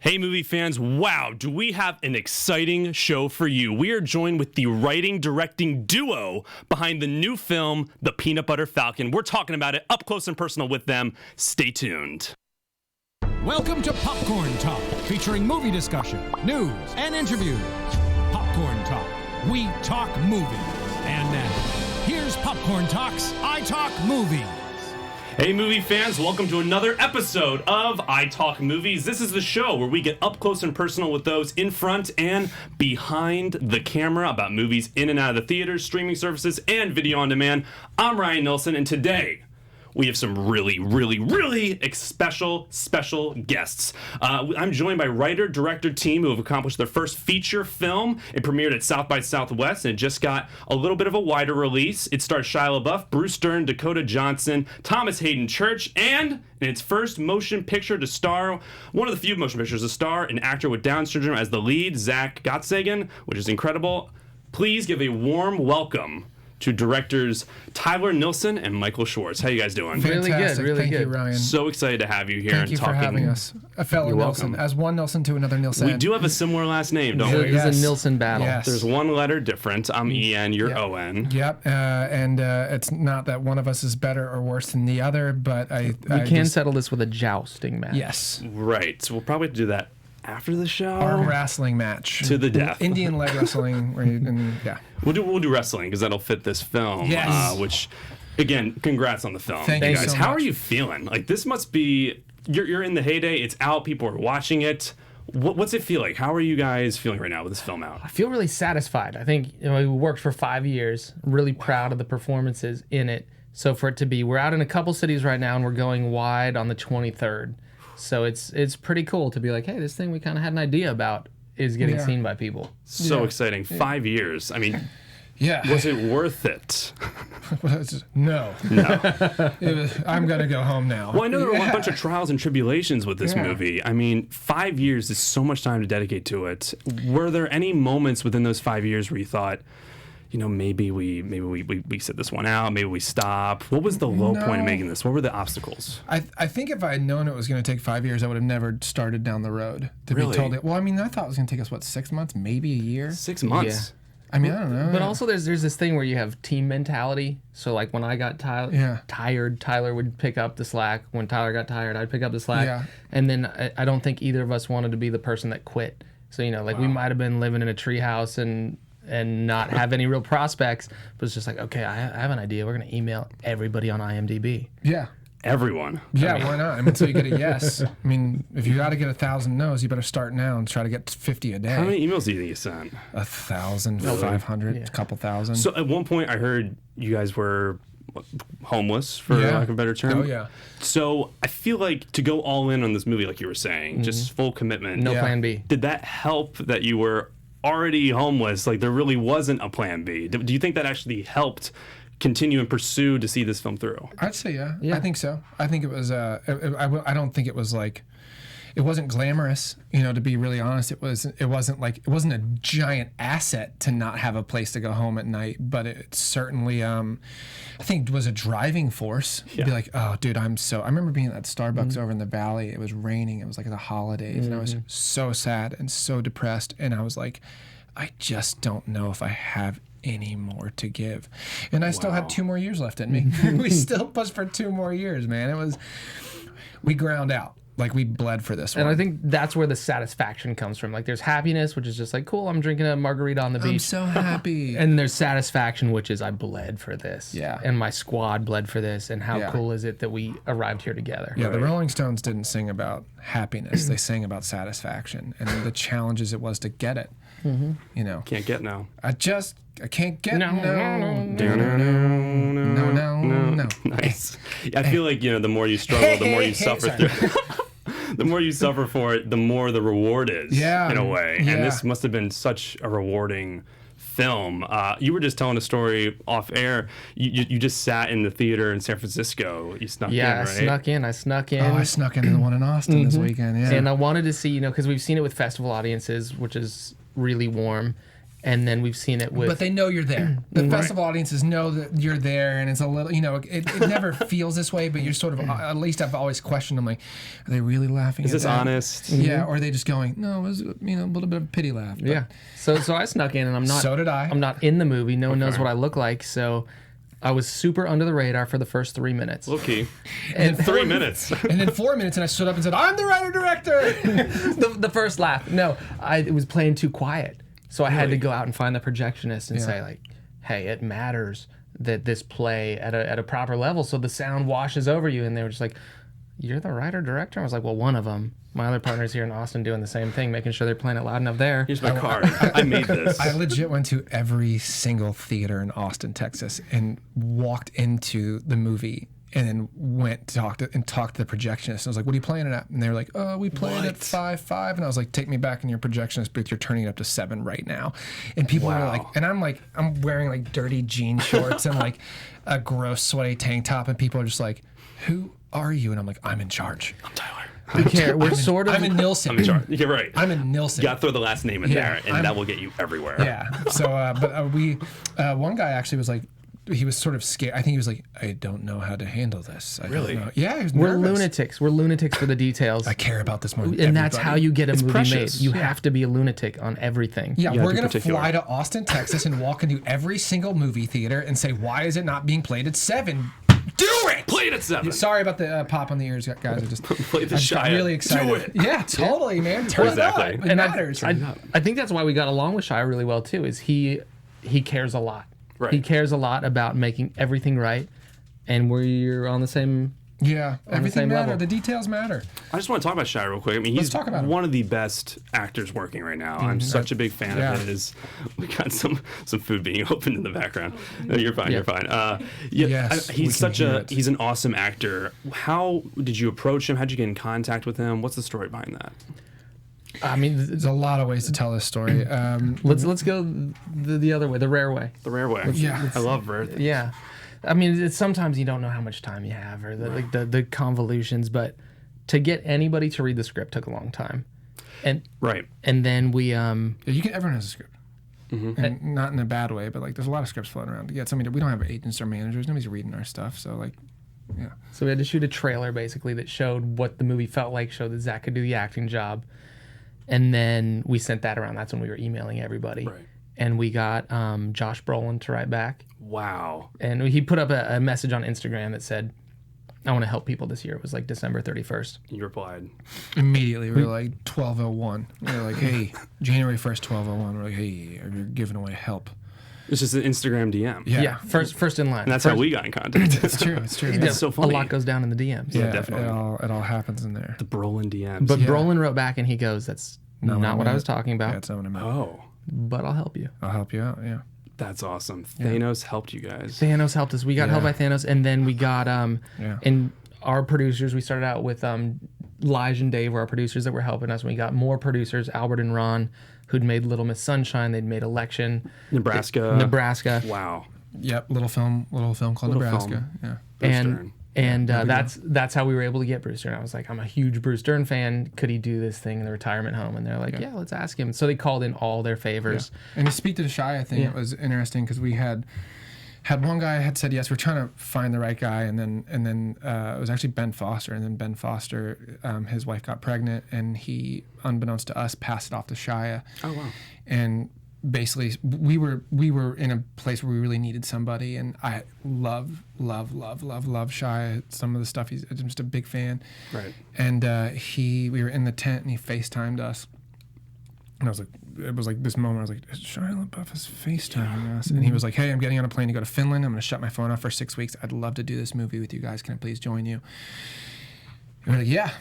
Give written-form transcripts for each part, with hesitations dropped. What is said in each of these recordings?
Hey, movie fans, wow, do we have an exciting show for you. We are joined with the writing-directing duo behind the new film, The Peanut Butter Falcon. We're talking about it up close and personal with them. Stay tuned. Welcome to Popcorn Talk, featuring movie discussion, news, and interviews. Popcorn Talk, we talk movies. And now, here's Popcorn Talk's iTalk Movies. Hey movie fans, welcome to another episode of iTalk Movies. This is the show where we get up close and personal with those in front and behind the camera about movies in and out of the theaters, streaming services, and video on demand. I'm Ryan Nilsen, and today we have some really special guests. I'm joined by writer-director team who have accomplished their first feature film. It premiered at South by Southwest, and it just got a little bit of a wider release. It stars Shia Labeauf, Bruce Dern, Dakota Johnson, Thomas Hayden Church, and in its first motion picture to star, one of the few motion pictures to star, an actor with Down syndrome as the lead, Zack Gottsagen, which is incredible. Please give a warm welcome to directors Tyler Nilson and Michael Schwartz. How you guys doing? Fantastic. Really Thank good. you, Ryan. So excited to have you here. Thank you for having us. A fellow You're Nilson. welcome. As one Nilson to another Nilsen. We do have a similar last name, don't we? There's a Nilson battle. Yes. There's one letter different. I'm E-N, you're Yep. O-N. Yep. And it's not that one of us is better or worse than the other, but We can settle this with a jousting match. Yes. Right. So we'll probably do that after the show. Arm wrestling match. To the death. Indian leg wrestling. Yeah. We'll do wrestling because that'll fit this film. Yes. Which, again, congrats on the film. Thank you guys. so How much. are you feeling? Like, this must be, you're in the heyday. It's out. People are watching it. What's it feel like? How are you guys feeling right now with this film out? I feel really satisfied. I think we worked for 5 years. I'm really proud of the performances in it. So for it to be, we're out in a couple cities right now, and we're going wide on the 23rd. So it's pretty cool to be like, hey, this thing we kind of had an idea about is getting seen by people. So exciting. 5 years. I mean, Yeah. was it worth it? No. I'm going to go home now. Well, I know there were a bunch of trials and tribulations with this movie. I mean, 5 years is so much time to dedicate to it. Were there any moments within those 5 years where you thought, you know, maybe we sit this one out, maybe we stop? What was the low point of making this? What were the obstacles? I think if I had known it was going to take 5 years, I would have never started down the road to Really? be told it. Well, I mean, I thought it was going to take us, 6 months, maybe a year? 6 months. I mean, I don't know. But also there's this thing where you have team mentality. So like when I got tired, Tyler would pick up the slack. When Tyler got tired, I'd pick up the slack. Yeah. And then I don't think either of us wanted to be the person that quit. So, you know, like we might have been living in a treehouse and not have any real prospects, but it's just like, okay, I have an idea. We're going to email everybody on IMDb. Yeah. Everyone. Yeah, why not? I mean, until you get a yes. I mean, if you got to get 1,000 no's, you better start now and try to get 50 a day. How many emails do you think you sent? 1,500, a couple thousand. So at one point I heard you guys were homeless, for lack of a better term. Oh, yeah. So I feel like to go all in on this movie, like you were saying, just full commitment. No plan B. Did that help that you were already homeless? Like there really wasn't a plan B. Do you think that actually helped continue and pursue to see this film through? I'd say yeah. I think so. I think it was. I don't think it was like. It wasn't glamorous, you know. To be really honest, it wasn't a giant asset to not have a place to go home at night. But it certainly, I think, was a driving force. Yeah. Be like, oh, dude, I remember being at Starbucks over in the valley. It was raining. It was like the holidays, and I was so sad and so depressed. And I was like, I just don't know if I have any more to give. And I still had 2 more years left in me. We still pushed for 2 more years, man. We ground out. Like we bled for this one. And I think that's where the satisfaction comes from. Like there's happiness, which is just like, cool, I'm drinking a margarita on the beach. I'm so happy. And there's satisfaction, which is I bled for this. Yeah. And my squad bled for this. And how cool is it that we arrived here together? Yeah, the Rolling Stones didn't sing about happiness. They sang about satisfaction and the challenges it was to get it. You know. Can't get now. I can't get no. Nice. I feel like, you know, the more you struggle, the more you suffer through. The more you suffer for it, the more the reward is. Yeah. In a way. Yeah. And this must have been such a rewarding film. You were just telling a story off air. You just sat in the theater in San Francisco. You snuck in, right? I snuck in. Oh, I snuck into the one in Austin this weekend. Yeah. And I wanted to see, you know, because we've seen it with festival audiences, which is really warm. And then we've seen it with. But they know you're there. The festival audiences know that you're there, and it's a little, it never feels this way, but you're sort of, at least I've always questioned them, like, are they really laughing Is at this that? honest? Yeah, or are they just going, no, it was, a little bit of a pity laugh. But Yeah. So I snuck in, and I'm not. So did I. I'm not in the movie. No one knows what I look like. So I was super under the radar for the first 3 minutes. Low key. And 3 minutes. And then 4 minutes, and I stood up and said, I'm the writer-director! the first laugh. No, it was playing too quiet. So I had to go out and find the projectionist and say, like, hey, it matters that this play at a proper level so the sound washes over you. And they were just like, you're the writer-director? I was like, well, one of them. My other partner's here in Austin doing the same thing, making sure they're playing it loud enough there. Here's my card. I made this. I legit went to every single theater in Austin, Texas, and walked into the movie and then went to talk to the projectionist. And I was like, what are you playing it at? And they were like, oh, we play it at 5.5. And I was like, take me back in your projectionist booth. You're turning it up to 7 right now. And people were like, and I'm wearing like dirty jean shorts and like a gross sweaty tank top. And people are just like, who are you? And I'm like, I'm in charge. I'm Tyler. We care. We're sort of. I'm in Nilson. I'm in charge. You're right. I'm in Nilson. You got to throw the last name in Yeah, there, and that will get you everywhere. Yeah. So, one guy actually was like, he was sort of scared. I think he was like, I don't know how to handle this. I Really? don't know. Yeah, he was We're nervous. lunatics. We're lunatics for the details. I care about this more than And that's everybody. how you get a movie precious. made. You have to be a lunatic on everything. Yeah, You we're gotta be going to particular. fly to Austin, Texas, and walk into every single movie theater and say, why is it not being played at 7? Do it! Play it at 7. Sorry about the pop on the ears, guys. I just Play the I just got Shia. really excited. Do it. Yeah, totally, man. Turn Exactly. it up. It And matters. I think that's why we got along with Shia really well too. Is he cares a lot. Right. He cares a lot about making everything right, and we're on the same. Yeah, everything same matters. level. The details matter. I just want to talk about Shia real quick. I mean, Let's he's talk about him. one of the best actors working right now. I'm such a big fan Yeah. of his. We got some food being opened in the background. No, you're fine. You're fine. Yes, we he's can hear it. he's an awesome actor. How did you approach him? How did you get in contact with him? What's the story behind that? I mean, There's a lot of ways to tell this story. let's go the other way, the rare way. The rare way. Yeah. I love rare things. Yeah, I mean, sometimes you don't know how much time you have or the convolutions, but to get anybody to read the script took a long time, and Right. and then we Yeah, everyone has a script. And not in a bad way, but like there's a lot of scripts floating around. Yeah, we don't have agents or managers. Nobody's reading our stuff. So like, yeah. So we had to shoot a trailer basically that showed what the movie felt like, showed that Zach could do the acting job. And then we sent that around. That's when we were emailing everybody. Right. And we got Josh Brolin to write back. Wow. And he put up a message on Instagram that said, I want to help people this year. It was like December 31st. You replied. Immediately we were like 12:01. We were like, hey, January 1st, 12:01. We're like, hey, you're giving away help. It's just an Instagram DM. Yeah. First in line. And that's how we got in contact. It's true. It's true. That's so funny. A lot goes down in the DMs. yeah, definitely. It all happens in there. The Brolin DMs. But Yeah. Brolin wrote back and he goes, that's not what I was talking about, Yeah, it's not what I meant. oh, but I'll help you. I'll help you out. Yeah. that's awesome. Thanos helped you guys. Thanos helped us. We got help by Thanos, and then we got Yeah. and our producers. We started out with Lige and Dave were our producers that were helping us. We got more producers, Albert and Ron, who'd made Little Miss Sunshine. They'd made Election, Nebraska, Wow. Yep. Little film called Nebraska. Yeah. Dern. and that's how we were able to get Bruce Dern. I was like, I'm a huge Bruce Dern fan. Could he do this thing in the retirement home? And they're like, yeah, let's ask him. So they called in all their favors. And to speak to the Shia thing, it was interesting because we had one guy had said yes. We're trying to find the right guy, and then it was actually Ben Foster, and then Ben Foster, his wife got pregnant, and he, unbeknownst to us, passed it off to Shia. Oh wow. And basically, we were in a place where we really needed somebody, and I love Shia. Some of the stuff I'm just a big fan. Right. And we were in the tent, and he FaceTimed us. And I was like, it was like this moment, I was like, Shia LaBeouf is FaceTiming us. And he was like, hey, I'm getting on a plane to go to Finland. I'm going to shut my phone off for 6 weeks. I'd love to do this movie with you guys. Can I please join you? And we're like, yeah,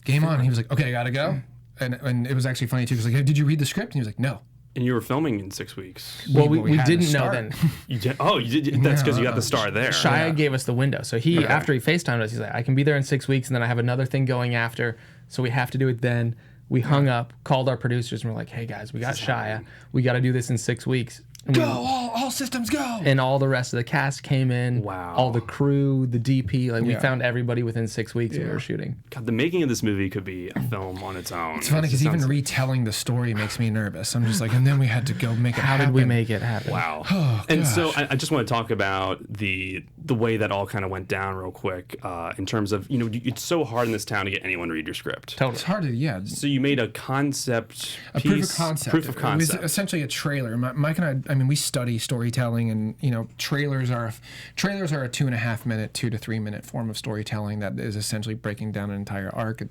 game on. And he was like, okay, I got to go. And it was actually funny too, because like, hey, did you read the script? And he was like, no. And you were filming in 6 weeks. Well, we had to didn't know start. then. You did, you did. That's because you got the star there. Shia gave us the window. So after he FaceTimed us, he's like, I can be there in 6 weeks, and then I have another thing going after. So we have to do it then. We hung up, called our producers, and we're like, hey guys, we got Shia. We got to do this in 6 weeks. Go, all systems go. And all the rest of the cast came in. Wow. All the crew, the DP. Like we Yeah. found everybody within 6 weeks when we were shooting. God, the making of this movie could be a film on its own. It's funny because even retelling the story makes me nervous. I'm just like, and then we had to go make it How happen. did we make it happen? Wow. Oh, and so gosh. I just want to talk about the way that all kind of went down real quick in terms of, it's so hard in this town to get anyone to read your script. Totally. It's hard to, yeah. So you made a concept A piece. proof of concept. Proof of It concept. was essentially a trailer. Mike and I mean, we study storytelling, and trailers are a 2.5 minute, 2 to 3 minute form of storytelling that is essentially breaking down an entire arc. And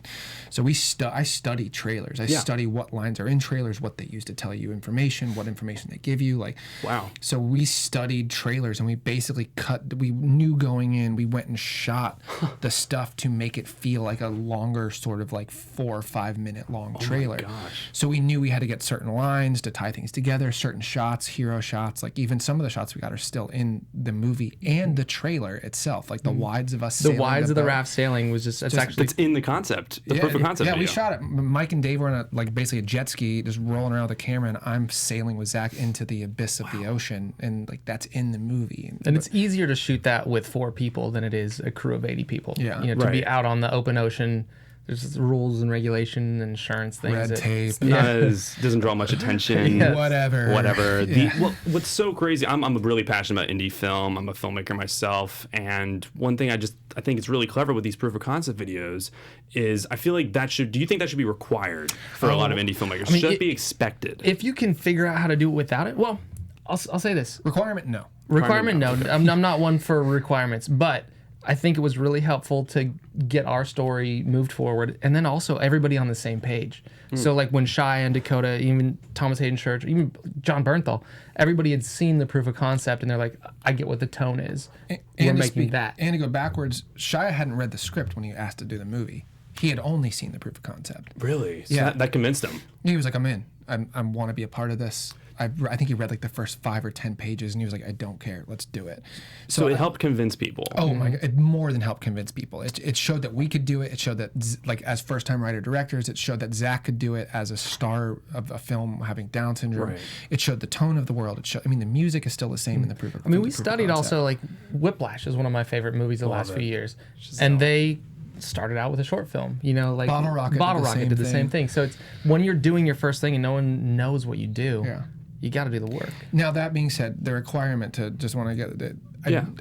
so I study trailers. I study what lines are in trailers, what they use to tell you information, what information they give you. Like, Wow. So we studied trailers, and we basically we knew going in, we went and shot the stuff to make it feel like a longer sort of like 4 or 5 minute long trailer. gosh. So we knew we had to get certain lines to tie things together, certain shots, hero shots. Like even some of the shots we got are still in the movie and the trailer itself. Like the wides of us The sailing wides of the boat. raft sailing was just, actually It's in the concept, the proof of concept Yeah, we video. shot it. Mike and Dave were on basically a jet ski, just rolling around with the camera, and I'm sailing with Zach into the abyss of the ocean, and like that's in the movie. And it's easier to shoot that with 4 people than it is a crew of 80 people. Yeah. To Right. be out on the open ocean, there's rules and regulation and insurance things. Red tape. It's not as doesn't draw much attention. Yes. Whatever. Yeah. What's so crazy? I'm really passionate about indie film. I'm a filmmaker myself, and one thing I think is really clever with these proof of concept videos is I feel like that should. Do you think that should be required for a lot of indie filmmakers? mean, Should it be expected? If you can figure out how to do it without it, well, I'll say this. Requirement, no. Requirement, no. I'm not one for requirements, but I think it was really helpful to get our story moved forward, and then also everybody on the same page. So like when Shia and Dakota, even Thomas Hayden Church, even John Bernthal, everybody had seen the proof of concept, and they're like, I get what the tone is. We're to making speak- that. And to go backwards, Shia hadn't read the script when he asked to do the movie. He had only seen the proof of concept. Really? So Yeah. that convinced him. He was like, I'm in. I want to be a part of this. I think he read like the first 5 or 10 pages, and he was like, I don't care. Let's do it. So it helped convince people. Oh my God! It more than helped convince people. It showed that we could do it. It showed that, like, as first-time writer-directors, it showed that Zach could do it as a star of a film having Down syndrome. Right. It showed the tone of the world. The music is still the same in the proof of. I mean, we studied also, like, Whiplash is one of my favorite movies the last few years. And they started out with a short film, like Bottle Rocket did the same thing. So it's when you're doing your first thing and no one knows what you do, Yeah. you got to do the work. Now that being said, the requirement to just want to get it.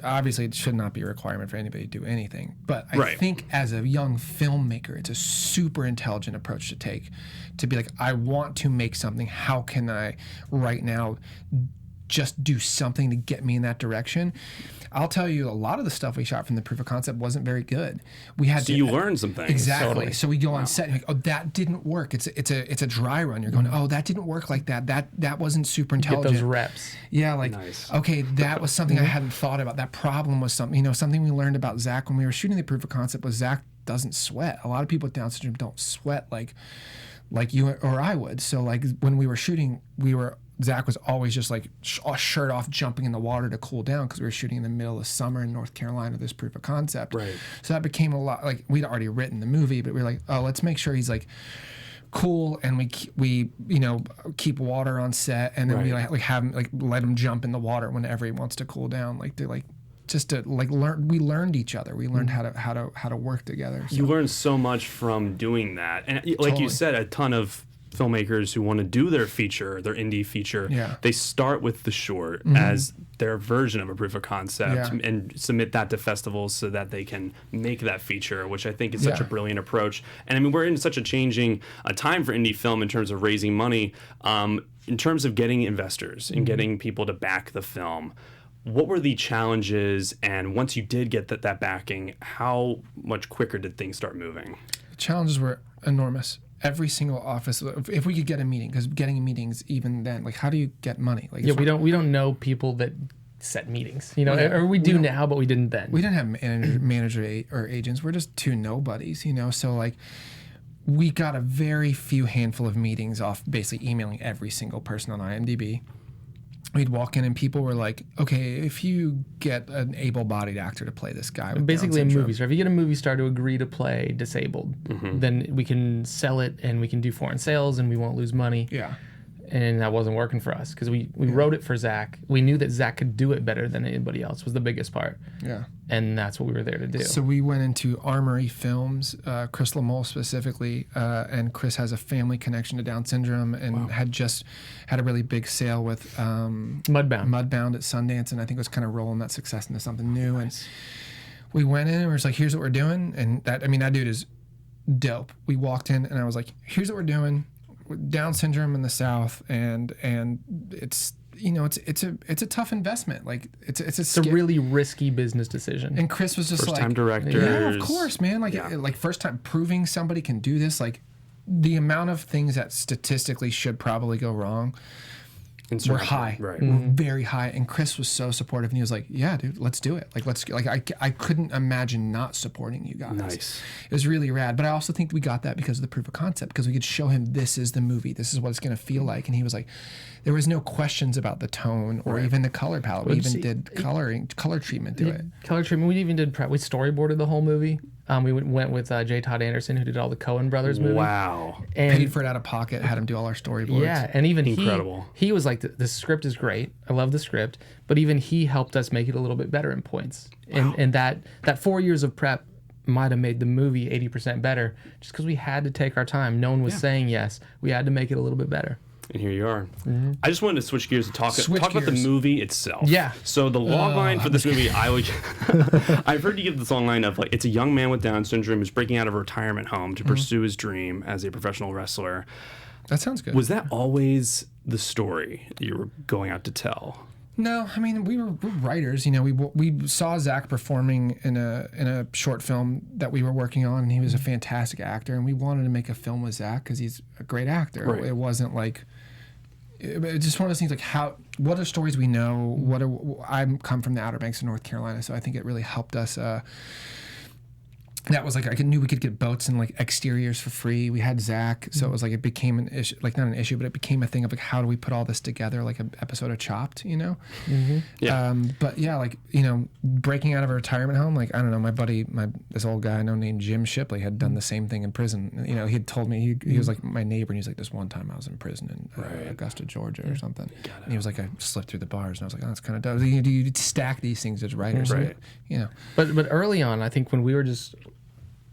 Obviously, it should not be a requirement for anybody to do anything. But I think as a young filmmaker, it's a super intelligent approach to take. To be like, I want to make something. How can I, right now, just do something to get me in that direction? I'll tell you, a lot of the stuff we shot from the proof of concept wasn't very good. We had So you learned some things. Exactly. Totally. So we go on set and you're like, oh, that didn't work. It's a dry run. You're going, oh, that didn't work like that. That wasn't super Get intelligent. those reps. Yeah, like, Nice. okay, that was something I hadn't thought about. That problem was something, something we learned about Zach when we were shooting the proof of concept was Zach doesn't sweat. A lot of people with Down syndrome don't sweat like you or I would. So like when we were shooting, Zach was always just like shirt off, jumping in the water to cool down because we were shooting in the middle of summer in North Carolina, this proof of concept. Right. So that became a lot, like we'd already written the movie, but we were like, oh, let's make sure he's like cool, and we keep water on set, and then we like have him, like, let him jump in the water whenever he wants to cool down, like to like just to like learn. We learned each other. We learned how to work together. So. You learn so much from doing that, and like Totally. you said, a ton of filmmakers who want to do their indie feature, they start with the short as their version of a proof of concept and submit that to festivals so that they can make that feature, which I think is such a brilliant approach. And I mean, we're in such a changing time for indie film in terms of raising money, in terms of getting investors and getting people to back the film. What were the challenges, and once you did get that backing, how much quicker did things start moving? The challenges were enormous. Every single office, if we could get a meeting, because getting meetings even then, like, how do you get money? Like, We don't know people that set meetings, or we do now, but we didn't then. We didn't have manager or agents. We're just two nobodies, So like, we got a very few handful of meetings off basically emailing every single person on IMDb. We'd walk in and people were like, okay, if you get an able-bodied actor to play this guy with Basically, Down a syndrome, movie star. If you get a movie star to agree to play disabled, then we can sell it and we can do foreign sales and we won't lose money. Yeah. and that wasn't working for us because we wrote it for Zach. We knew that Zach could do it better than anybody else was the biggest part. Yeah. And that's what we were there to do. So we went into Armory Films, Chris Lamole specifically, and Chris has a family connection to Down syndrome and had just had a really big sale with Mudbound at Sundance, and I think it was kind of rolling that success into something new. And we went in and we were just like, here's what we're doing. And that dude is dope. We walked in and I was like, here's what we're doing. Down syndrome in the South, and it's it's a tough investment. Like it's a really risky business decision. And Chris was just first time directors. Yeah, of course, man. Like first time proving somebody can do this. Like the amount of things that statistically should probably go wrong were high, right? Were very high. And Chris was so supportive, and he was like, "Yeah, dude, let's do it. I couldn't imagine not supporting you guys. Nice. It was really rad. But I also think we got that because of the proof of concept, because we could show him this is the movie, this is what it's going to feel like, and he was like, there was no questions about the tone or even the color palette. We even did color treatment to it. Color treatment. We even did prep. We storyboarded the whole movie. We went with J. Todd Anderson, who did all the Coen Brothers movies. Wow. And paid for it out of pocket, had him do all our storyboards. Yeah, and even incredible. He was like, the script is great. I love the script, but even he helped us make it a little bit better in points. And that 4 years of prep might have made the movie 80% better, just because we had to take our time. No one was saying yes. We had to make it a little bit better. And here you are. I just wanted to switch gears and talk about the movie itself. Yeah. So the log line for this movie, I've heard you give this long line of like, it's a young man with Down syndrome who's breaking out of a retirement home to pursue his dream as a professional wrestler. That sounds good. Was that always the story that you were going out to tell? No, I mean we're writers. We saw Zach performing in a short film that we were working on, and he was a fantastic actor, and we wanted to make a film with Zach because he's a great actor. Right. It wasn't like. It's just one of those things like what are stories we know? I come from the Outer Banks of North Carolina, so I think it really helped us. That was like I knew we could get boats and like exteriors for free. We had Zach, so it was like it became an issue, like not an issue, but it became a thing of like how do we put all this together, like an episode of Chopped, Yeah. But yeah, like breaking out of a retirement home, like I don't know, my buddy, this old guy I know named Jim Shipley had done the same thing in prison. He had told me he was like my neighbor, and he's like, this one time I was in prison in Augusta, Georgia, or something. And he was like, I slipped through the bars, and I was like, oh, that's kind of dope. You stack these things as writers, right? But early on, I think when we were just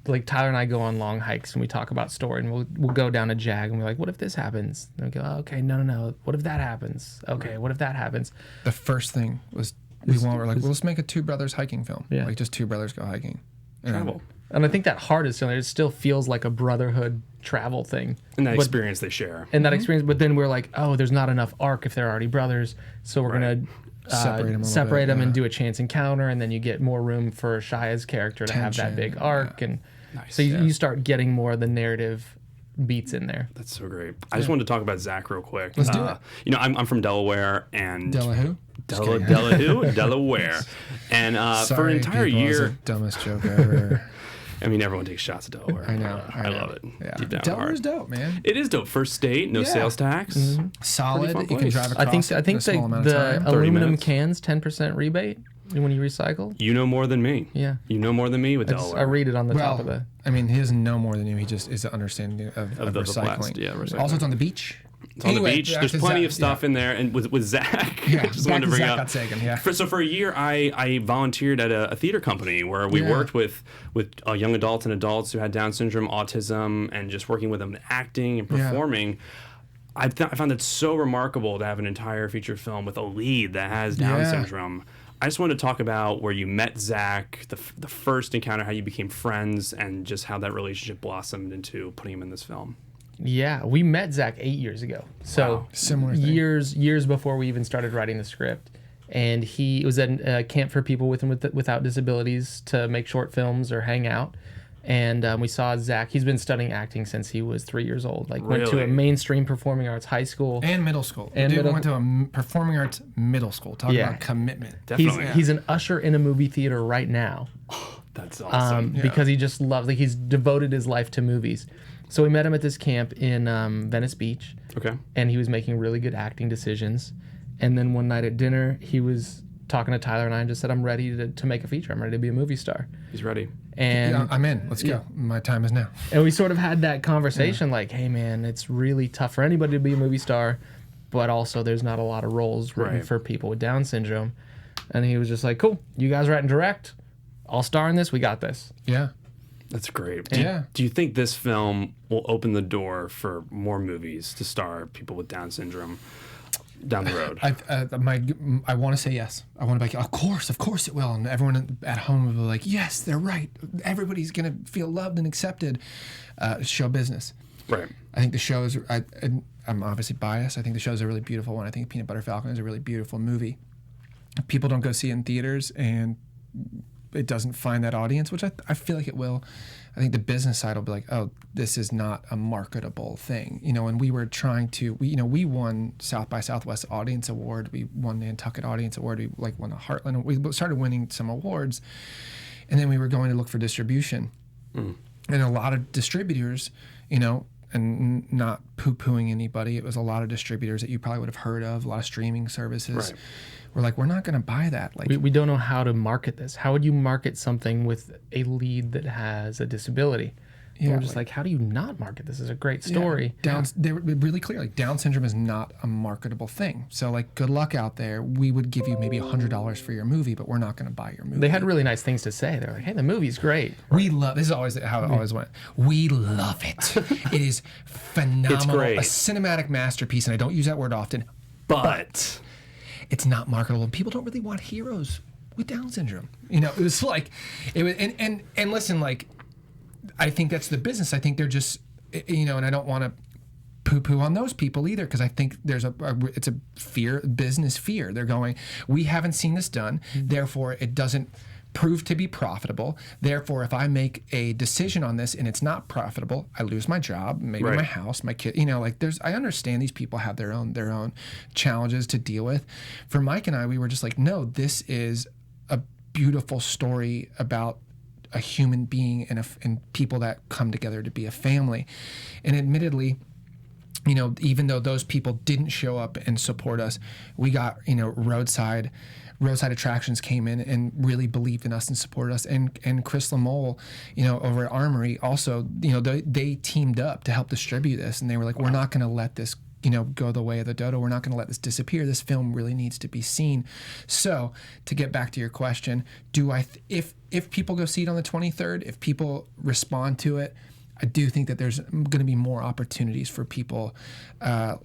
like Tyler and I go on long hikes and we talk about story, and we'll go down a jag and we're like, what if this happens? And we go, oh, okay, no. What if that happens? Okay, what if that happens? The first thing was we're like, well, let's make a two brothers hiking film. Yeah. Like just two brothers go hiking. Travel. And I think that heart is still there. It still feels like a brotherhood travel thing. And that experience they share. And that experience, but then we're like, oh, there's not enough arc if they're already brothers, so we're going to separate them and do a chance encounter, and then you get more room for Shia's character to have that big arc. And so you start getting more of the narrative beats in there. That's so great. I just wanted to talk about Zach real quick. Let's do it. I'm from Delaware, and Delaware. Delaware. And for an entire year, the dumbest joke ever. I mean, everyone takes shots at Delaware. I know. I love it. Yeah. Deep down Delaware's dope, man. It is dope. First state, no sales tax. Solid. Pretty fun You can place. drive I across think in a small amount of the time. 30 aluminum minutes. cans 10% rebate when you recycle. You know more than me. Yeah. You know more than me with Delaware. I read it on the top of the. I mean, he doesn't know more than you. He just is an understanding of the recycling. recycling. Also, it's on the beach. It's on the beach. There's plenty of stuff in there. And with Zach, I just wanted to bring Zach up. Gottsagen, yeah. So for a year, I volunteered at a theater company where we worked with young adults and adults who had Down syndrome, autism, and just working with them acting and performing. I found it so remarkable to have an entire feature film with a lead that has Down syndrome. I just wanted to talk about where you met Zach, the first encounter, how you became friends, and just how that relationship blossomed into putting him in this film. Yeah, we met Zach 8 years ago. So similar thing. years before we even started writing the script. And he was at a camp for people without disabilities to make short films or hang out. And we saw Zach. He's been studying acting since he was 3 years old. Like went to a mainstream performing arts high school And middle school. And Dude went to a performing arts middle school. Talk about commitment. Definitely. He's an usher in a movie theater right now. That's awesome. Because he just loves, like, he's devoted his life to movies. So we met him at this camp in Venice Beach. Okay. And he was making really good acting decisions. And then one night at dinner, he was talking to Tyler and I and just said, I'm ready to make a feature. I'm ready to be a movie star. He's ready. And I'm in. Let's go. My time is now. And we sort of had that conversation like, hey, man, it's really tough for anybody to be a movie star. but also there's not a lot of roles written Right. for people with Down syndrome. And he was just like, cool, you guys write and direct. I'll star in this. We got this. Yeah. That's great. Yeah. Do you think this film will open the door for more movies to star people with Down syndrome down the road? I want to say yes. I want to be like, of course it will. And everyone at home will be like, yes, they're right. Everybody's going to feel loved and accepted. Show business. Right. I think the show is, I'm obviously biased. I think the show is a really beautiful one. I think Peanut Butter Falcon is a really beautiful movie. People don't go see it in theaters and it doesn't find that audience, which I feel like it will. I think the business side will be like, oh, this is not a marketable thing. And we were trying to, we won South by Southwest Audience Award. We won the Nantucket Audience Award. We won the Heartland. We started winning some awards. And then we were going to look for distribution. And a lot of distributors, and not poo-pooing anybody, it was a lot of distributors that you probably would have heard of, a lot of streaming services. Right. We're like, we're not going to buy that. Like, We don't know how to market this. How would you market something with a lead that has a disability? Yeah, We're just like, how do you not market this? It's a great story. They were really clear. Like, Down syndrome is not a marketable thing. So, like, good luck out there. We would give you maybe $100 for your movie, but we're not going to buy your movie. They had really nice things to say. They're like, hey, the movie's great. We love. This is always how it always went. We love it. It is phenomenal. It's great. A cinematic masterpiece, and I don't use that word often. But It's not marketable. And people don't really want heroes with Down syndrome. It was like, it was, and listen, like, I think that's the business. I think they're just, and I don't want to poo-poo on those people either, because I think there's it's a fear, business fear. They're going, we haven't seen this done, therefore it doesn't prove to be profitable. Therefore, if I make a decision on this and it's not profitable, I lose my job, maybe Right. my house, my kid. I understand these people have their own challenges to deal with. For Mike and I, we were just like, no, this is a beautiful story about a human being and people that come together to be a family. And admittedly, even though those people didn't show up and support us, we got, roadside attractions came in and really believed in us and supported us. And Chris Lamole, over at Armory also, they teamed up to help distribute this. And they were like, we're not going to let this, go the way of the dodo. We're not going to let this disappear. This film really needs to be seen. So to get back to your question, if people go see it on the 23rd, if people respond to it, I do think that there's going to be more opportunities for people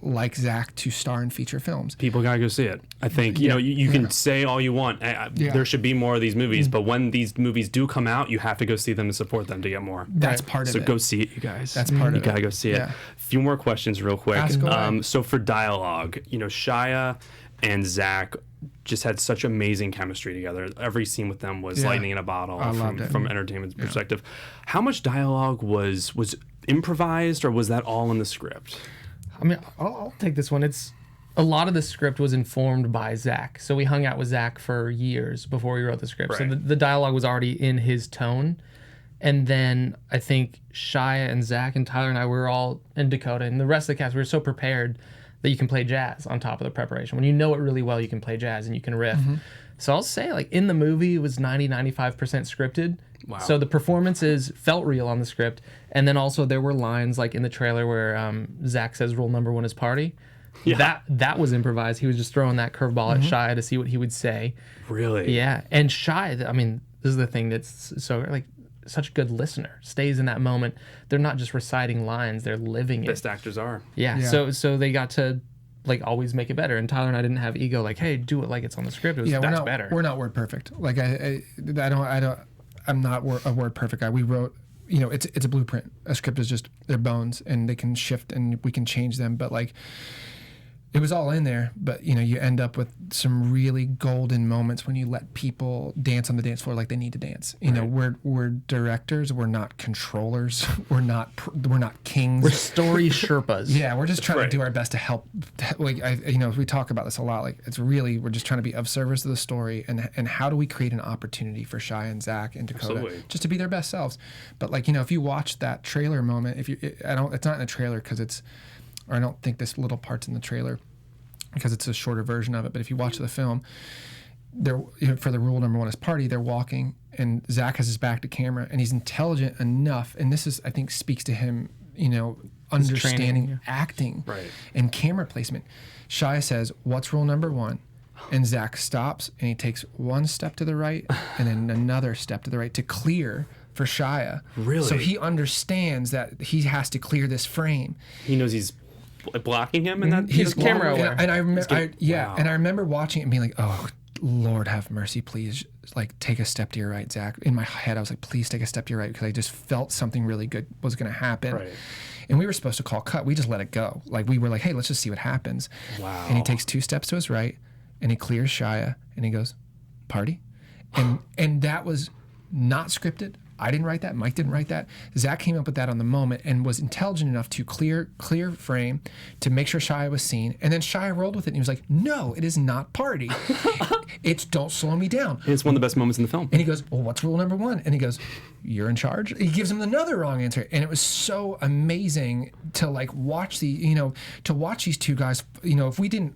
like Zach to star in feature films. people gotta go see it. I think you can say all you want. There should be more of these movies, but when these movies do come out, you have to go see them and support them to get more. That's part of it. So go see it, you guys. That's part of You gotta it. go see it. Yeah. A few more questions, real quick. Ask away. So for dialogue, Shia and Zach just had such amazing chemistry together. Every scene with them was Yeah. lightning in a bottle loved it. from entertainment perspective. How much dialogue was improvised, or was that all in the script? I mean, I'll take this one. A lot of the script was informed by Zach. So we hung out with Zach for years before we wrote the script. So Right. the dialogue was already in his tone. And then I think Shia and Zach and Tyler and I were all, and Dakota and the rest of the cast, we were so prepared that you can play jazz on top of the preparation. When you know it really well, you can play jazz and you can riff. So I'll say, like, in the movie, it was 95% scripted. Wow. So the performances felt real on the script. And then also there were lines, like in the trailer, where Zach says rule number one is party. Yeah. That was improvised. He was just throwing that curveball at Shia to see what he would say. Really? Yeah. And Shia, I mean, this is the thing that's so, like, such a good listener, stays in that moment. They're not just reciting lines, they're living it. Best actors are. Yeah. So they got to, like, always make it better. And Tyler and I didn't have ego, like, hey, do it like it's on the script. It was, that's better. We're not word perfect. Like I'm not a word perfect guy. We wrote, it's a blueprint. A script is just their bones, and they can shift and we can change them. But like, it was all in there, but you end up with some really golden moments when you let people dance on the dance floor like they need to dance. We're directors, we're not controllers, we're not kings. We're story Sherpas. Yeah, we're just trying Right. to do our best to help. Like, we talk about this a lot. Like, we're just trying to be of service to the story, and how do we create an opportunity for Shia and Zach and Dakota Absolutely. just to be their best selves. But like, if you watch that trailer moment, it's not in the trailer because I don't think this little part's in the trailer because it's a shorter version of it. But if you watch the film, for the rule number one is party, they're walking and Zach has his back to camera and he's intelligent enough. And this is, I think, speaks to him, understanding training, acting Right. and camera placement. Shia says, "What's rule number 1?" And Zack stops and he takes one step to the right and then another step to the right to clear for Shia. Really? So he understands that he has to clear this frame. He knows he's blocking him, and that He's camera aware. And I remember, Wow. and I remember watching it and being like, "Oh, Lord have mercy, please, like take a step to your right, Zack." In my head, I was like, "Please take a step to your right," because I just felt something really good was going to happen. Right. And we were supposed to call cut. We just let it go. Like we were like, "Hey, let's just see what happens." Wow. And he takes 2 steps to his right, and he clears Shia, and he goes, "Party," and that was not scripted. I didn't write that. Mike didn't write that. Zack came up with that on the moment and was intelligent enough to clear frame to make sure Shia was seen. And then Shia rolled with it and he was like, "No, it is not party. It's don't slow me down." It's one of the best moments in the film. And he goes, "Well, what's rule number 1?" And he goes, "You're in charge." He gives him another wrong answer. And it was so amazing to like watch to watch these 2 guys, if we didn't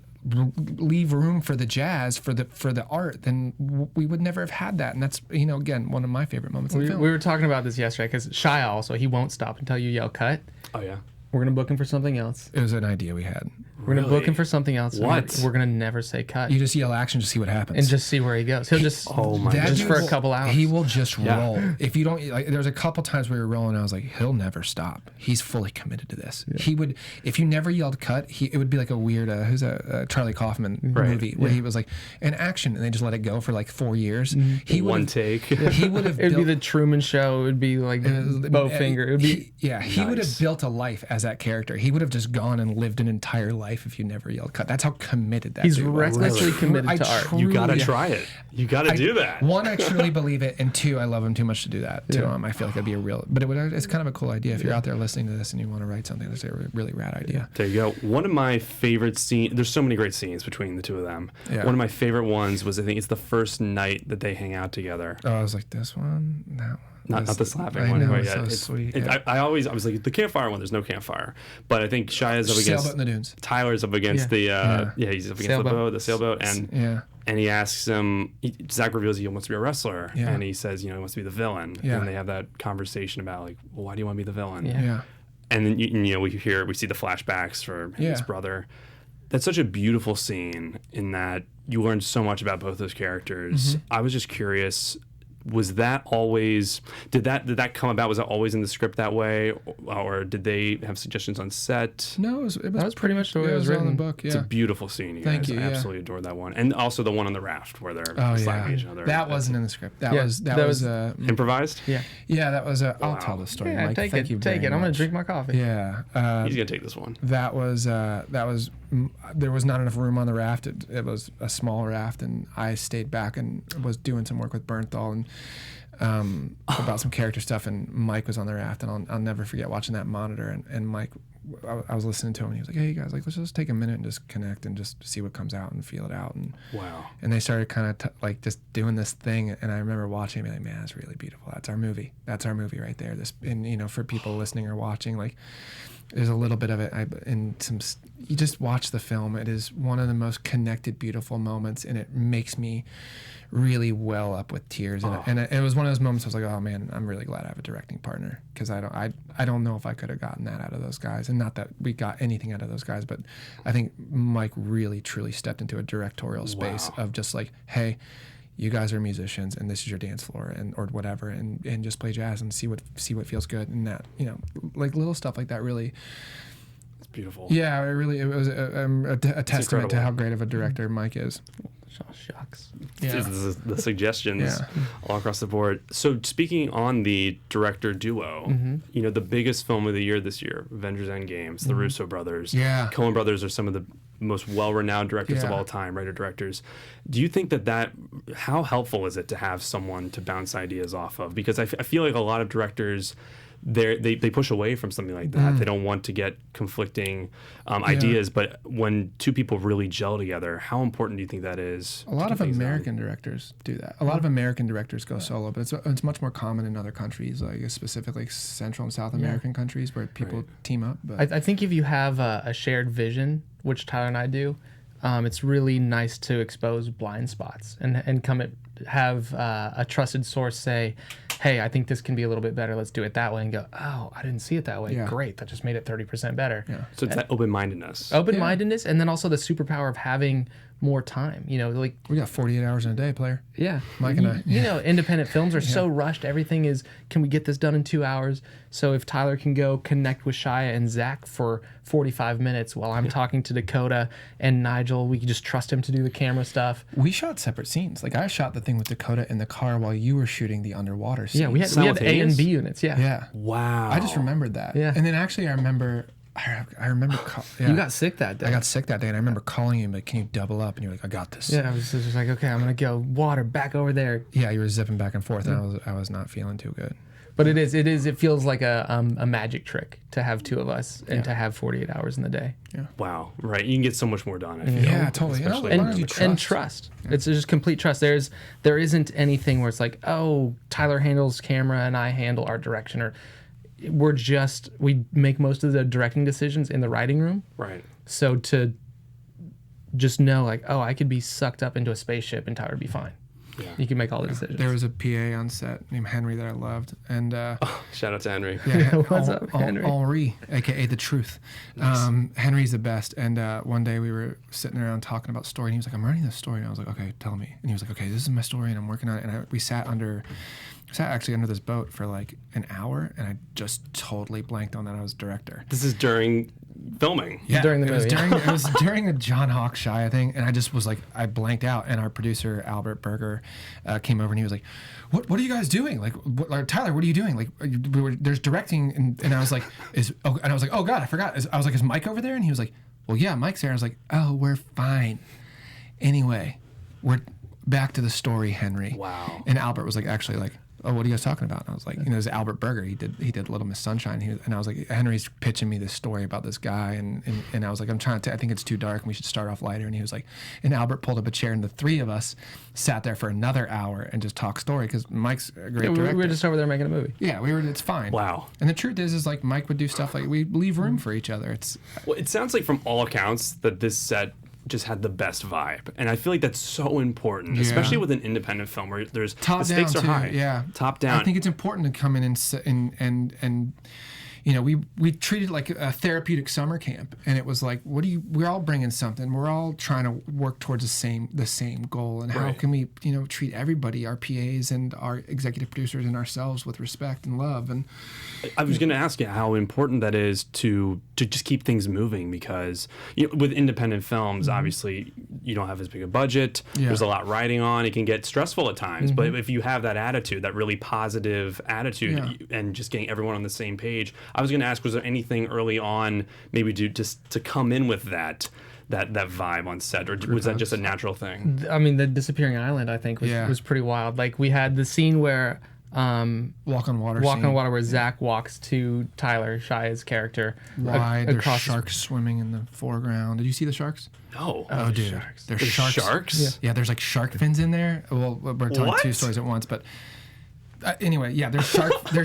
leave room for the jazz, for the art, then we would never have had that. And that's, again, one of my favorite moments in the film. We were talking about this yesterday because Shia also, he won't stop until you yell cut. Oh yeah. We're going to book him for something else. It was an idea we had. We're going to book him for something else. What? We're going to never say cut. You just yell action to see what happens. And just see where he goes. He'll just, Oh my That just dude for a will- couple hours. He will just Yeah. roll. If you don't, like, there's a couple times we were rolling, I was like, he'll never stop. He's fully committed to this. He would, if you never yelled cut, it would be like a weird, who's a Charlie Kaufman movie where he was like, "An action," and they just let it go for like 4 years. He would One have- take. He would have. it would be built- the Truman Show. It would be like Bowfinger. It would be. He would Nice. have built a life as that character. He would have just gone and lived an entire life if you never yelled cut. That's how committed that He's dude was. recklessly committed I to art. You gotta truly- try it. You gotta do that. 1, I truly believe it, and 2, I love him too much to do that to him. I feel like it'd be a real, but it's kind of a cool idea. If you're out there listening to this and you want to write something, that's a really rad idea. There you go. One of my favorite scenes, there's so many great scenes between the 2 of them. Yeah. One of my favorite ones was, I think it's the first night that they hang out together. Oh, I was like, this one, that one. Not the slapping I one. know, but it's yeah, so it's- sweet. it- Yeah. I was like, the campfire one, there's no campfire. But I think Shia's up against, Sailboat in the dunes. Tyler's up against the, he's up against the sailboat. Yeah. And he asks him, Zack reveals he wants to be a wrestler. Yeah. And he says, he wants to be the villain. Yeah. And they have that conversation about, like, well, why do you want to be the villain? Yeah. Yeah. And then, we see the flashbacks for his Yeah. brother. That's such a beautiful scene in that you learn so much about both those characters. Mm-hmm. I was just curious, was that always, did that come about? Was it always in the script that way? Or did they have suggestions on set? No, it was That was pretty much the way it was on written. the book. Yeah. It's a beautiful scene, you Thank guys. you, I yeah. absolutely adored that one. And also the one on the raft where they're Oh slapping yeah, each other. that wasn't in the script. That Yeah, was that was- Improvised? Yeah. yeah. That was. I'll Wow. tell the story, Yeah, Mike. take Thank you it. very Take it. I'm going much. to drink my coffee. Yeah. He's going to take this one. That was there was not enough room on the raft. It was a small raft, and I stayed back and was doing some work with Bernthal and about some character stuff. And Mike was on the raft, and I'll never forget watching that monitor. And Mike, I was listening to him, and he was like, "Hey guys, like let's just take a minute and just connect and just see what comes out and feel it out." And Wow. and they started kind of like just doing this thing, and I remember watching and being like, "Man, that's really beautiful. That's our movie. That's our movie right there." This, and for people listening or watching, like there's a little bit of it. You just watch the film. It is one of the most connected, beautiful moments, and it makes me really well up with tears. And it was one of those moments I was like, "Oh man, I'm really glad I have a directing partner," because I don't know if I could have gotten that out of those guys, and not that we got anything out of those guys, but I think Mike really truly stepped into a directorial space of just like, "Hey, you guys are musicians, and this is your dance floor, or whatever, and just play jazz and see what feels good." And that, like little stuff like that really. It's beautiful. Yeah, it was a testament to incredible. how great of a director Mike is. Shucks. Yeah. This is the suggestions Yeah. all across the board. So speaking on the director duo, the biggest film of the year this year, Avengers Endgame, the Russo brothers. Yeah. Coen brothers are some of the most well-renowned directors of Yeah. all time, writer-directors. Do you think that how helpful is it to have someone to bounce ideas off of? Because I feel like a lot of directors, they push away from something like that. They don't want to get conflicting ideas, but when 2 people really gel together, how important do you think that is? A lot to of keep things American directors do that. A lot of American directors go solo, but it's much more common in other countries, like specifically Central and South American countries, where people team up. But I think if you have a shared vision, which Tyler and I do, it's really nice to expose blind spots and have a trusted source say, hey, I think this can be a little bit better. Let's do it that way, and go, oh, I didn't see it that way. Yeah. Great, that just made it 30% better. Yeah. So it's that open-mindedness. Open-mindedness, and then also the superpower of having more time. You know, like We got 48 hours in a day, player. yeah, Mike and I. You know, independent films are so rushed. Everything is, can we get this done in 2 hours? So if Tyler can go connect with Shia and Zach for 45 minutes while I'm talking to Dakota and Nigel, we can just trust him to do the camera stuff. We shot separate scenes. Like I shot the thing with Dakota in the car while you were shooting the underwater scene. Yeah, we had A and Simultaneous? B units. Yeah. Yeah. Wow. I just remembered that. Yeah. And then actually I remember. Yeah. You got sick that day. I got sick that day, and I remember calling you, like, can you double up? And you're like, I got this. Yeah, I was just like, okay, I'm gonna go water back over there. Yeah, you were zipping back and forth, and I was not feeling too good. But it feels like a magic trick to have two of us and to have 48 hours in the day. Wow. Right. You can get so much more done, I feel. Yeah, totally. You know, Especially as long when as you it's- And trust. It's just complete trust. There isn't anything where it's like, oh, Tyler handles camera and I handle art direction, or we make most of the directing decisions in the writing room. Right. So to just know, like, oh, I could be sucked up into a spaceship and Tyler would be fine. Yeah. You can make all the decisions. There was a PA on set named Henry that I loved, and Shout out to Henry. yeah, What's up, Henry? Henri, aka the Truth. Henry's the best. And one day we were sitting around talking about story, and he was like, "I'm writing this story," and I was like, "Okay, tell me." And he was like, "Okay, this is my story, and I'm working on it." And we sat actually under this boat for like an hour, and I just totally blanked on that I was director. This is during filming. Yeah, During the movie. It was during a John Hawk Shia thing, and I just was like, I blanked out. And our producer Albert Berger came over, and he was like, "What are you guys doing? Like Tyler, what are you doing? Like, there's directing." And I was like, and I was like, "Oh God, I forgot." I was like, "Is Mike over there?" And he was like, "Well, yeah, Mike's there." I was like, "Oh, we're fine." Anyway, we're back to the story, Henry. Wow. And Albert was like, actually, like, "Oh, what are you guys talking about?" And I was like, it was Albert Berger. He did Little Miss Sunshine. And I was like, Henry's pitching me this story about this guy, and I was like, I think it's too dark, and we should start off lighter. And he was like, and Albert pulled up a chair, and the three of us sat there for another hour and just talked story, because Mike's a great director. we were just over there making a movie. Yeah, it's fine. Wow. And the truth is like Mike would do stuff like we leave room for each other. Well, it sounds like from all accounts that this set just had the best vibe, and I feel like that's so important, especially with an independent film where there's Top the stakes down are too, high. yeah. Top down. I think it's important to come in and we treated it like a therapeutic summer camp, and it was like, we're all bringing something. We're all trying to work towards the same goal, and how Right. can we treat everybody, our PAs and our executive producers and ourselves, with respect and love. And I was going to ask you how important that is to just keep things moving, because with independent films, obviously you don't have as big a budget. Yeah. There's a lot riding on. It can get stressful at times. But if you have that attitude, that really positive attitude, and just getting everyone on the same page, I was going to ask, was there anything early on maybe to come in with that vibe on set, or was that just a natural thing? I mean, the disappearing island, I think, was pretty wild. Like, we had the scene where walk on water. where Zach walks to Tyler Shia's character Wide. There's across sharks swimming in the foreground. Did you see the sharks? No. Oh, dude. sharks. There's There's sharks. sharks? Yeah, there's like shark fins in there. Well, we're telling What? two stories at once, but anyway, yeah, there's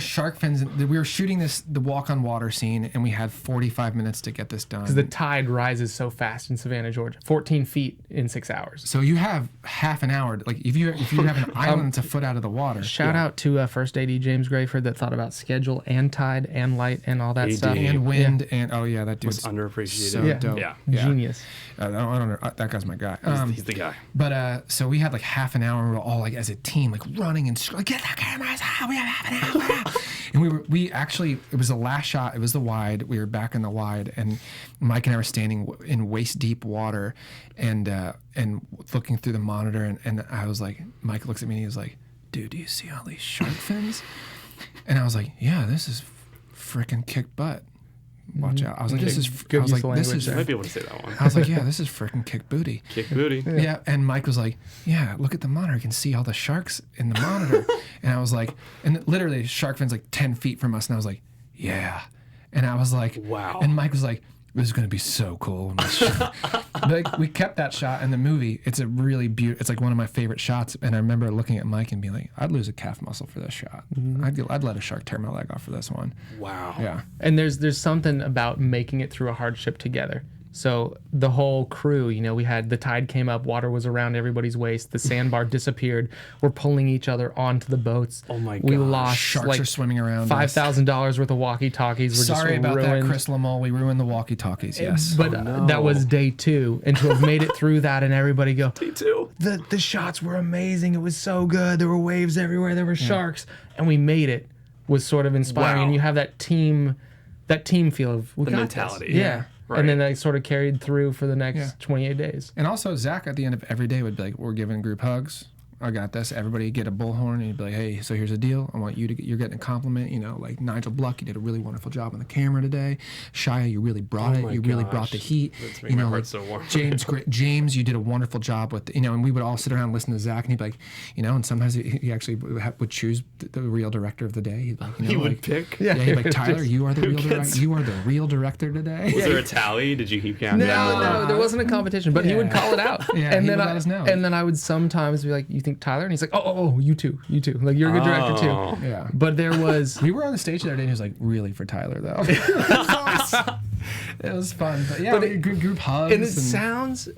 shark fins. We were shooting the walk on water scene, and we had 45 minutes to get this done. because the tide rises so fast in Savannah, Georgia, 14 feet in 6 hours. So you have half an hour. Like if you have an island that's a foot out of the water. Shout out to First AD James Grayford that thought about schedule and tide and light and all that AD. stuff. And wind and that dude's Was underappreciated. so Yeah. dope. Yeah. Genius. I don't know. That guy's my guy. He's the guy. But so we had like half an hour, and we were all like as a team, like running and like, get the cameras out. We have half an hour. And we actually, it was the last shot. It was the wide. We were back in the wide, and Mike and I were standing in waist deep water, and looking through the monitor, and I was like, Mike looks at me and he was like, "Dude, do you see all these shark fins?" And I was like, "Yeah, this is freaking kick butt. Watch out." I was like, "This is." Good I was use like, of "This language is." there. Might be able to say that one. I was like, "Yeah, this is freaking kick booty." Kick booty. Yeah, and Mike was like, "Yeah, look at the monitor. You can see all the sharks in the monitor." And I was like, and literally, shark fin's like 10 feet from us, and I was like, "Yeah," and I was like, Wow. And Mike was like, "This is gonna be so cool." But like, we kept that shot in the movie. It's a really beautiful. It's like one of my favorite shots. And I remember looking at Mike and being like, "I'd lose a calf muscle for this shot. I'd let a shark tear my leg off for this one." Wow. Yeah. And there's something about making it through a hardship together. So the whole crew, you know, we had the tide came up, water was around everybody's waist, the sandbar disappeared. We're pulling each other onto the boats. Oh my We gosh. lost Sharks are swimming around. $5,000 worth of walkie-talkies. Were Sorry just about ruined. that, Chris Lamole. We ruined the walkie-talkies. Yes. But that was day 2, and to have made it through that, and everybody go, Me too. the shots were amazing. It was so good. There were waves everywhere. There were sharks, and we made it. Was sort of inspiring, Wow. and you have that team feel of we The got mentality. this. Yeah. Right. And then that sort of carried through for the next 28 days. And also, Zach at the end of every day would be like, "We're giving group hugs. I got this." Everybody get a bullhorn, and he'd be like, "Hey, so here's the deal. I want you to get, you're getting a compliment. You know, like Nigel Bluck, you did a really wonderful job on the camera today. Shia, you really brought Oh it. my You really gosh. brought the heat. That's making you my know, heart like, so warm. James, you did a wonderful job with, you know." And we would all sit around and listen to Zach, and he'd be like, you know, and sometimes he actually would choose the real director of the day. He'd be like, you know, He would like, pick. Yeah, he'd be like, "Tyler, you are the real gets- director. You are the real director today." Was there a tally? Did you keep counting? No, there wasn't a competition, but he would call it out. Yeah, and he then would let us know. And then I would sometimes be like, "You think Tyler?" And he's like, "Oh, you too. Like you're a good director Oh. too." Yeah. But there was We were on the stage the other day, and he was like, "Really for Tyler, though." It was fun, but yeah, But we had group hugs. and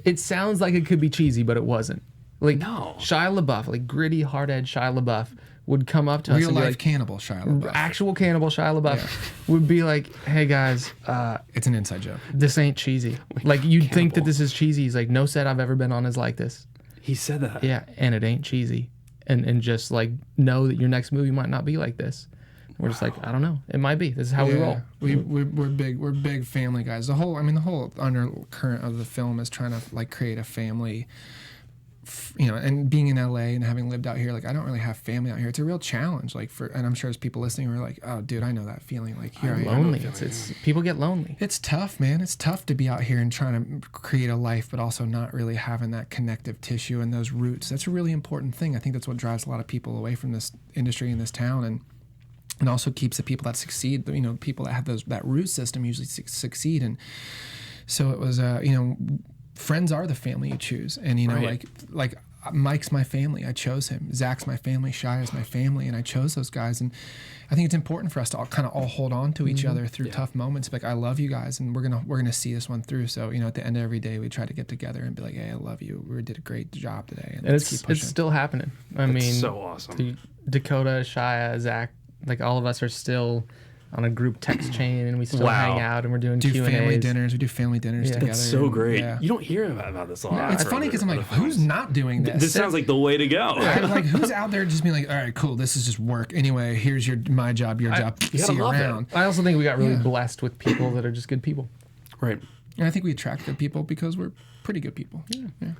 it sounds like it could be cheesy, but it wasn't. Like No. Shia LaBeouf, like gritty, hard-edged Shia LaBeouf would come up to us real and be life like, cannibal Shia LaBeouf. actual cannibal Shia LaBeouf would be like, "Hey guys, It's an inside joke. this ain't cheesy. Like you'd think that this is cheesy." He's like, "No set I've ever been on is like this." He said that. Yeah, and it ain't cheesy. And just like know that your next movie might not be like this. We're just like, I don't know. It might be. This is how we roll. We're big family guys. The whole undercurrent of the film is trying to like create a family. You know, and being in LA and having lived out here, like I don't really have family out here. It's a real challenge. Like and I'm sure there's people listening who are like, "Oh, dude, I know that feeling." Like here I am. Lonely. It's people get lonely. It's tough, man. It's tough to be out here and trying to create a life, but also not really having that connective tissue and those roots. That's a really important thing. I think that's what drives a lot of people away from this industry in this town, and also keeps the people that succeed. You know, people that have that root system usually succeed. And so it was, you know, friends are the family you choose, and you know, Right. like Mike's my family. I chose him. Zach's my family. Shia's my family, and I chose those guys. And I think it's important for us to all kind of hold on to each other through tough moments. Like I love you guys, and we're gonna see this one through. So you know, at the end of every day, we try to get together and be like, "Hey, I love you. We did a great job today." And let's keep it's pushing. still happening. I mean, so awesome. Dakota, Shia, Zach, like all of us are still on a group text chain, and we still Wow. hang out, and we're doing do Q&As. family dinners. We do family dinners Yeah. together. That's so and, great. yeah. You don't hear about this a lot. It's for funny because I'm other like, films. who's not doing this? This sounds like the way to go. Like who's out there just being like, "All right, cool, this is just work. Anyway, here's my job, your job. you See gotta you love it. around." I also think we got really Yeah. blessed with people that are just good people. Right. And I think we attract good people because we're pretty good people. Yeah.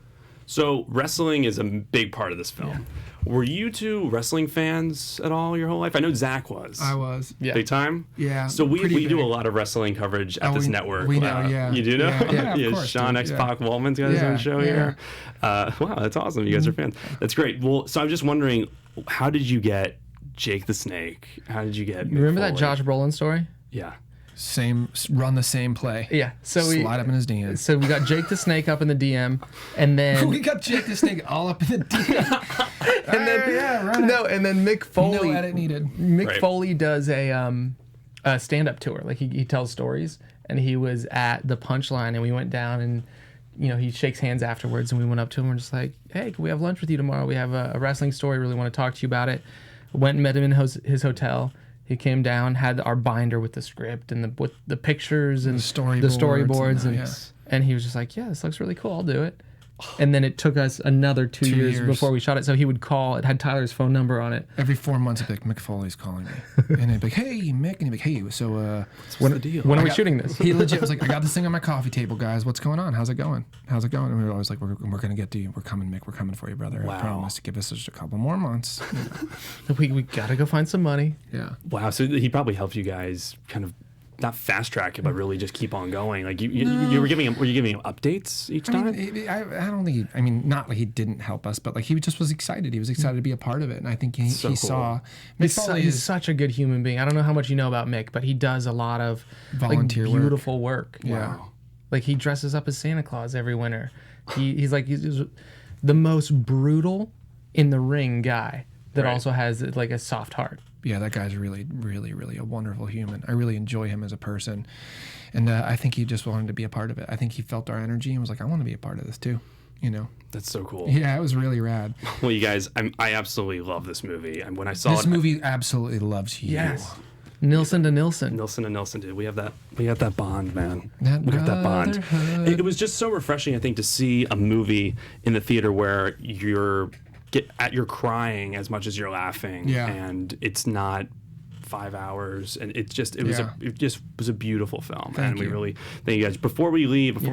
So wrestling is a big part of this film. Were you two wrestling fans at all your whole life? I know Zach was. I was. Yeah. Big time? Yeah, So we pretty do big. a lot of wrestling coverage at Oh, this we- network. we know, yeah. You do know? Yeah, of course, Sean dude, X yeah. Pac Wallman's got his Yeah, own show yeah. here. Wow, that's awesome. You guys are fans. That's great. Well, so I'm just wondering, how did you get Jake the Snake? How did you get You remember that Foley? Josh Brolin story? Yeah. Run the same play. Yeah. So Slide up in his DMs. So we got Jake the Snake up in the DM, and then We got Jake the Snake all up in the DM. and then and then Mick Foley. No edit needed. Mick Right. Foley does a stand-up tour. Like he tells stories, and he was at the Punchline, and we went down, and you know he shakes hands afterwards, and we went up to him and we're just like, "Hey, can we have lunch with you tomorrow? We have a wrestling story. Really want to talk to you about it." Went and met him in his hotel. He came down, had our binder with the script and with the pictures and the storyboards, and, and he was just like, "Yeah, this looks really cool. I'll do it." And then it took us another 2 years before we shot it. So he would call. It had Tyler's phone number on it. Every 4 months, I'd be like, "Mick Foley's calling me," and he'd be like, "Hey, Mick," and he'd be like, "Hey, so What's the deal? When are we shooting this? He legit was like, "I got this thing on my coffee table, guys. What's going on? How's it going? How's it going?" And we were always like, "We're gonna get to you. We're coming, Mick. We're coming for you, brother. Wow. I promise. Give us just a couple more months." We gotta go find some money. Yeah. Wow. So he probably helped you guys kind of not fast track it, but really just keep on going. Like you were giving him updates each I time? mean, I don't think. I mean, not like he didn't help us, but like he just was excited. He was excited to be a part of it, and I think he cool. saw. Mick Foley He's is such a good human being. I don't know how much you know about Mick, but he does a lot of Volunteer like, work. beautiful work. Yeah. Like he dresses up as Santa Claus every winter. He's the most brutal in the ring guy that Right. also has like a soft heart. yeah, that guy's really, really, really a wonderful human. I really enjoy him as a person. And I think he just wanted to be a part of it. I think he felt our energy and was like, I want to be a part of this too, you know? That's so cool. Yeah, it was really rad. Well, you guys, I absolutely love this movie. And when I saw This movie absolutely loves you. Yes. Nilson to Nilsen. Nilson and Nilsen, dude. We have that bond, man. That We got that bond. brotherhood. It was just so refreshing, I think, to see a movie in the theater where you're crying as much as you're laughing. Yeah. And it's not 5 hours, and it just was a beautiful film. Thank We you. really thank you guys. Before we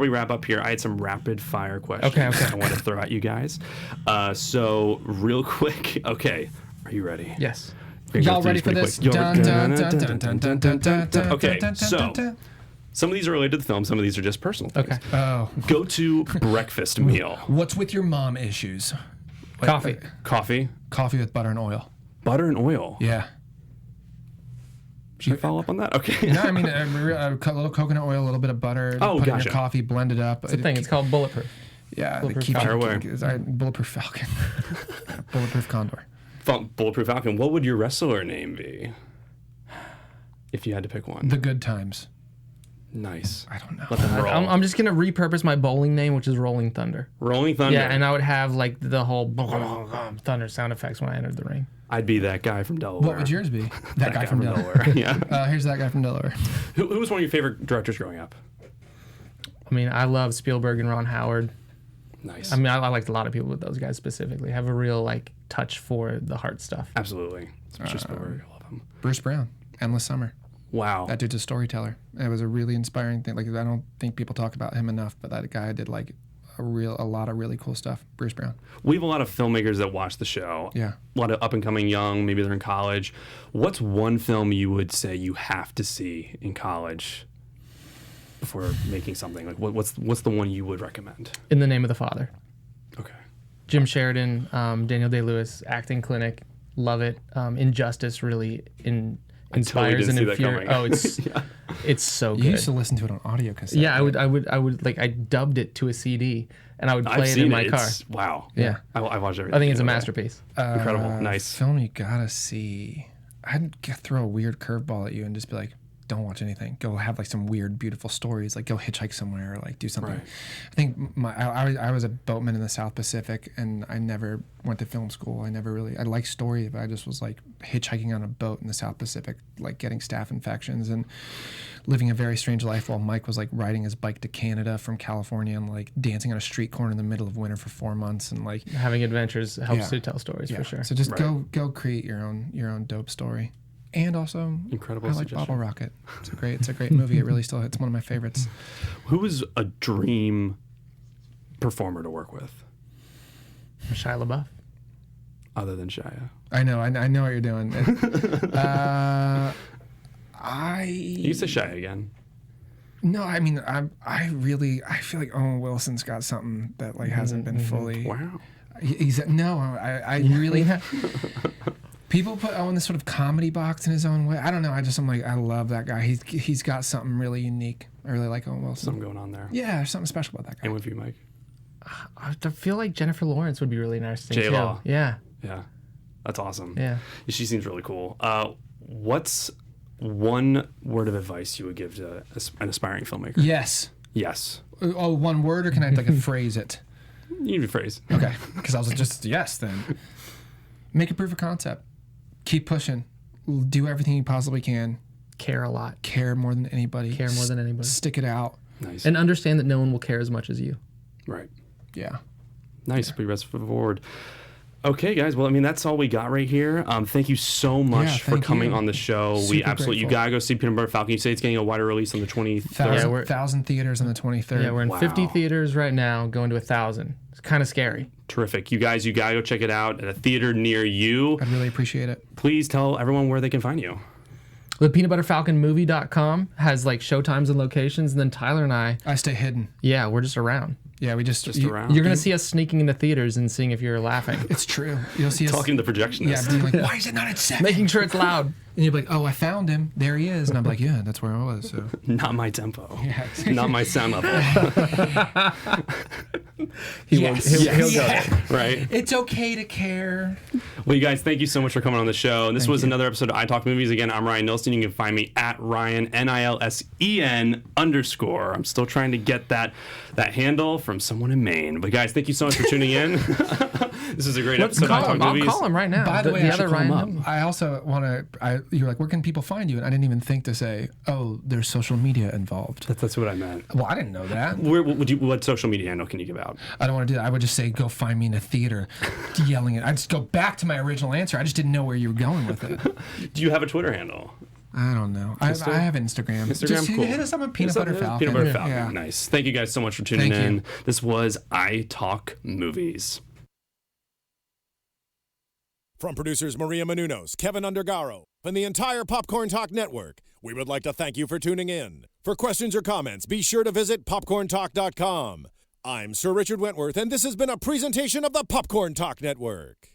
wrap up here, I had some rapid fire questions Okay. I want to throw at you guys. So real quick, okay, are you ready? Yes. We're gonna Y'all go ready through for these this? pretty quick. Dun, dun, dun, dun, dun, dun, dun, dun, Okay, dun, so dun, dun. some of these are related to the film. Some of these are just personal things. Okay. Oh, Go to breakfast meal. what's with your mom issues? Coffee. Coffee, Coffee with butter and oil. butter, and oil. Yeah. Should I follow up on that? Okay. No, I mean a little coconut oil, a little bit of butter. Oh, put it in gotcha. your coffee, blend it up. It's a thing. It's called bulletproof. Yeah, Bulletproof keep Fire away. Bulletproof Falcon. Bulletproof Condor. Bulletproof Falcon. What would your wrestler name be? If you had to pick one. The Good Times. Nice. I don't know. Let them roll. I'm just gonna repurpose my bowling name, which is Rolling Thunder. Rolling Thunder. Yeah, and I would have like the whole thunder sound effects when I entered the ring. I'd be that guy from Delaware. What would yours be? That guy from Delaware. Yeah. Here's that guy from Delaware. Who was one of your favorite directors growing up? I mean, I love Spielberg and Ron Howard. Nice. I mean, I liked a lot of people with those guys specifically. Have a real like touch for the heart stuff. Absolutely. It's just Spielberg. I love him. Bruce Brown. Endless Summer. Wow. That dude's a storyteller. It was a really inspiring thing. Like I don't think people talk about him enough, but that guy did like a lot of really cool stuff. Bruce Brown. We have a lot of filmmakers that watch the show. Yeah. A lot of up and coming young, maybe they're in college. What's one film you would say you have to see in college before making something? Like what's the one you would recommend? In the Name of the Father. Okay. Jim Sheridan, Daniel Day-Lewis, acting clinic, love it. Injustice really inspires and didn't see that infuriates. coming. Oh, it's it's so You good. used to listen to it on audio cassette. Yeah, I would like I dubbed it to a CD and I would play I've it seen in my it. car. It's, wow. Yeah. I watched everything. I think it's a Okay. masterpiece. Incredible. Nice. Film you gotta see. I'd throw a weird curveball at you and just be like, don't watch anything. Go have like some weird, beautiful stories. Like go hitchhike somewhere or like do something. Right. I think I was a boatman in the South Pacific and I never went to film school. I liked story, but I just was like hitchhiking on a boat in the South Pacific, like getting staph infections and living a very strange life while Mike was like riding his bike to Canada from California and like dancing on a street corner in the middle of winter for 4 months and like Having adventures helps Yeah. to tell stories for sure. So just Right. go create your own dope story. And also, Incredible I like suggestion. Bottle Rocket. It's a great movie. It really still hits one of my favorites. Who is a dream performer to work with Shia LaBeouf. other than Shia? I know what you're doing. You say Shia again. No, I mean I feel like Owen Wilson's got something that like hasn't been fully. Wow. I really. People put Owen in this sort of comedy box in his own way. I don't know. I'm like, I love that guy. He's got something really unique. I really like Owen Wilson. Something going on there. Yeah, there's something special about that guy. And with you, Mike? I feel like Jennifer Lawrence would be really interesting J-Law. too. Yeah. Yeah. That's awesome. Yeah. She seems really cool. What's one word of advice you would give to an aspiring filmmaker? Yes. Yes. Oh, one word, or can I like phrase it? You need a phrase. Okay, because I was just yes then. Make a proof of concept. Keep pushing. Do everything you possibly can. Care a lot. Care more than anybody. Care more than anybody. Stick it out. Nice. And understand that no one will care as much as you. Right. Yeah. Nice. Be rest forward. Okay, guys. Well, I mean, that's all we got right here. Thank you so much for thank coming you. on the show. We Super absolutely, you grateful. gotta go see Peanut Butter Falcon. You say it's getting a wider release on the 23rd. Yeah, we're- 1,000 theaters on the 23rd. Yeah, we're in Wow. 50 theaters right now, going to 1,000. It's kind of scary. Terrific. You guys, you gotta go check it out at a theater near you. I'd really appreciate it. Please tell everyone where they can find you. The peanutbutterfalconmovie.com has like showtimes and locations, and then Tyler and I, I stay hidden. yeah, we're just around. Yeah, we just around. You're gonna see us sneaking into theaters and seeing if you're laughing, It's true. You'll see us. Talking to the Yeah, projectionist. being like, why is it not at 7? making sure it's loud. And you're like, oh, I found him. There he is. And I'm like, yeah, that's where I was. So Not my tempo. yeah. Not my sound level. He Yes. will, he'll Yes. go there. Right? It's okay to care. Well, you guys, thank you so much for coming on the show. And this was another episode of iTalk Movies. Again, I'm Ryan Nilsen. You can find me at Ryan, Nilsen _. I'm still trying to get that handle from someone in Maine. But guys, thank you so much for tuning in. This is a great episode of iTalk Movies. I'll call him right now. By the way, I should other call him Ryan. up. I also want to. You're like, where can people find you? And I didn't even think to say, oh, there's social media involved. That's what I meant. Well, I didn't know that. What social media handle can you give out? I don't want to do that. I would just say, go find me in a theater, yelling it. I'd just go back to my original answer. I just didn't know where you were going with it. Do you have a Twitter handle? I don't know. I have Instagram. Just cool. Hit us up on Peanut Butter Falcon. Peanut Butter Falcon. Yeah. Nice. Thank you guys so much for tuning Thank in. you. This was iTalk Movies. From producers Maria Menounos, Kevin Undergaro, and the entire Popcorn Talk Network, we would like to thank you for tuning in. For questions or comments, be sure to visit popcorntalk.com. I'm Sir Richard Wentworth, and this has been a presentation of the Popcorn Talk Network.